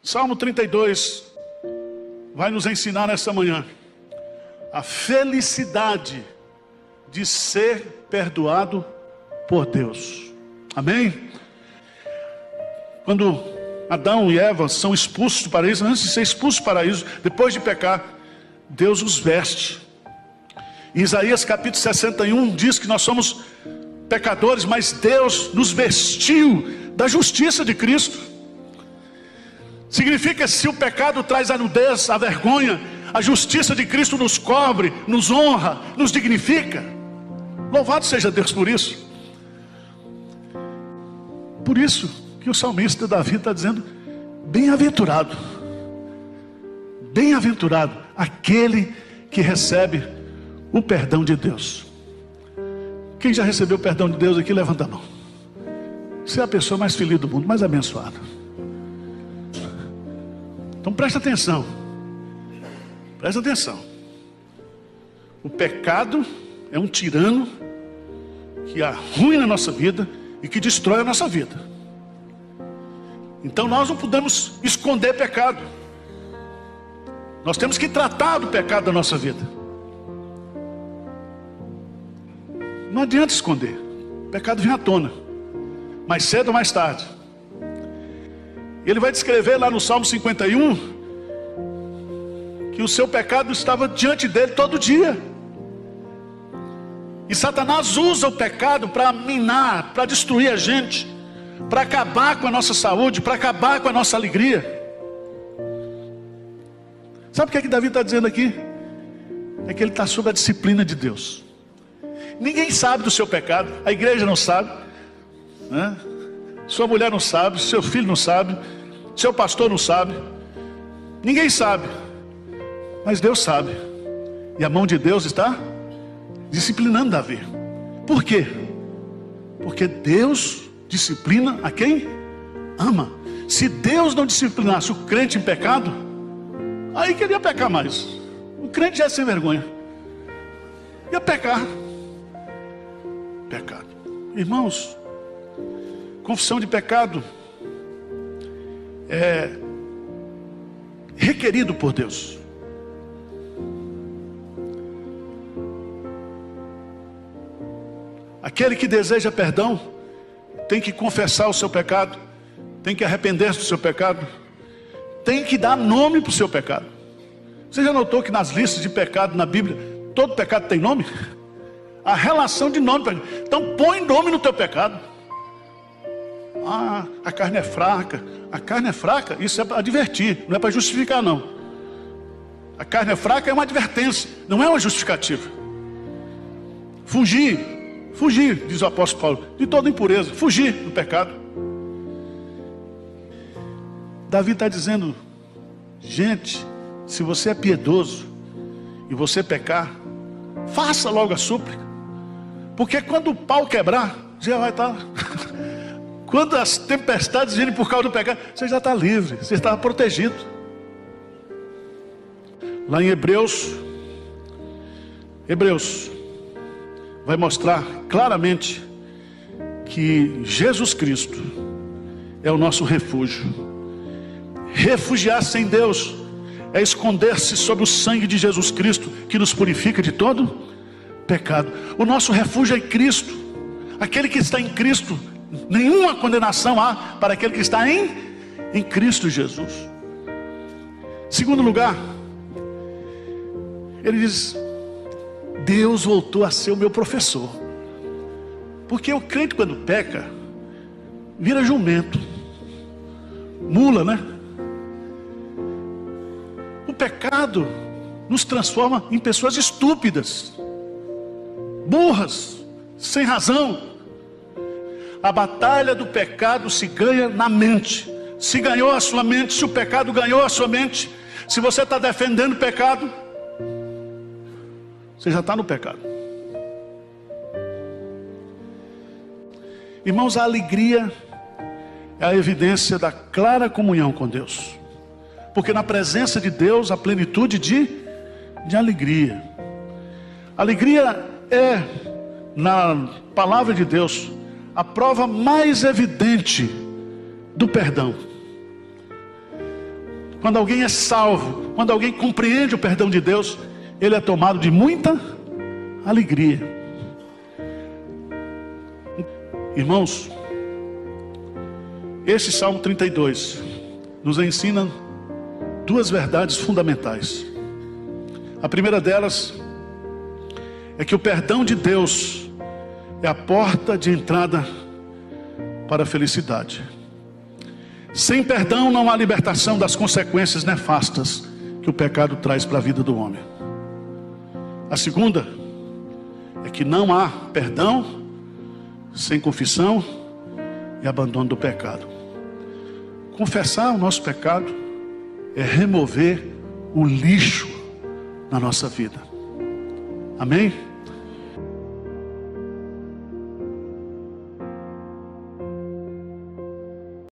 Salmo 32 vai nos ensinar nessa manhã a felicidade de ser perdoado por Deus. Amém? Quando Adão e Eva são expulsos do paraíso, antes de ser expulsos do paraíso, depois de pecar, Deus os veste. Em Isaías capítulo 61 diz que nós somos pecadores, mas Deus nos vestiu da justiça de Cristo. Significa que se o pecado traz a nudez, a vergonha, a justiça de Cristo nos cobre, nos honra, nos dignifica. Louvado seja Deus por isso. Por isso que o salmista Davi está dizendo: bem-aventurado, bem-aventurado aquele que recebe o perdão de Deus. Quem já recebeu o perdão de Deus aqui, levanta a mão. Você é a pessoa mais feliz do mundo, mais abençoada. Então presta atenção. Presta atenção. O pecado é um tirano que arruina a nossa vida e que destrói a nossa vida. Então nós não podemos esconder pecado. Nós temos que tratar do pecado da nossa vida. Não adianta esconder. O pecado vem à tona, mais cedo ou mais tarde. Ele vai descrever lá no Salmo 51 que o seu pecado estava diante dele todo dia. E Satanás usa o pecado para minar, para destruir a gente, para acabar com a nossa saúde, para acabar com a nossa alegria. Sabe o que é que Davi está dizendo aqui? É que ele está sob a disciplina de Deus. Ninguém sabe do seu pecado, a igreja não sabe, né? Sua mulher não sabe, seu filho não sabe, seu pastor não sabe, ninguém sabe, mas Deus sabe. E a mão de Deus está disciplinando Davi. Por quê? Porque Deus disciplina a quem ama. Se Deus não disciplinasse o crente em pecado, aí que ele ia pecar mais. O crente já é sem vergonha, ia pecar. Pecado. Irmãos, confissão de pecado é requerido por Deus. Aquele que deseja perdão tem que confessar o seu pecado, tem que arrepender-se do seu pecado, tem que dar nome para o seu pecado. Você já notou que nas listas de pecado na Bíblia, todo pecado tem nome? A relação de nome. Então põe nome no teu pecado. Ah, a carne é fraca. A carne é fraca, isso é para advertir, não é para justificar não. A carne é fraca é uma advertência, não é uma justificativa. Fugir, diz o apóstolo Paulo, de toda impureza, fugir do pecado. Davi está dizendo: gente, se você é piedoso e você pecar, faça logo a súplica. Porque quando o pau quebrar, já vai estar. Quando as tempestades virem por causa do pecado, você já está livre, você está protegido. Lá em Hebreus vai mostrar claramente que Jesus Cristo é o nosso refúgio. Refugiar-se em Deus é esconder-se sob o sangue de Jesus Cristo, que nos purifica de todo pecado. O nosso refúgio é em Cristo. Aquele que está em Cristo, nenhuma condenação há para aquele que está em Cristo Jesus. Segundo lugar, ele diz: Deus voltou a ser o meu professor. Porque o crente, quando peca, vira jumento, mula, né? O pecado nos transforma em pessoas estúpidas, burras, sem razão. A batalha do pecado se ganha na mente. Se ganhou a sua mente, se o pecado ganhou a sua mente, se você está defendendo o pecado, você já está no pecado. Irmãos, a alegria é a evidência da clara comunhão com Deus. Porque na presença de Deus há plenitude de alegria. Alegria é, na palavra de Deus, a prova mais evidente do perdão. quando alguém é salvo, quando alguém compreende o perdão de Deus, ele é tomado de muita alegria. Irmãos, esse Salmo 32 nos ensina duas verdades fundamentais. A primeira delas é que o perdão de Deus é a porta de entrada para a felicidade. Sem perdão não há libertação das consequências nefastas que o pecado traz para a vida do homem. A segunda é que não há perdão sem confissão e abandono do pecado. Confessar o nosso pecado é remover o lixo na nossa vida. Amém?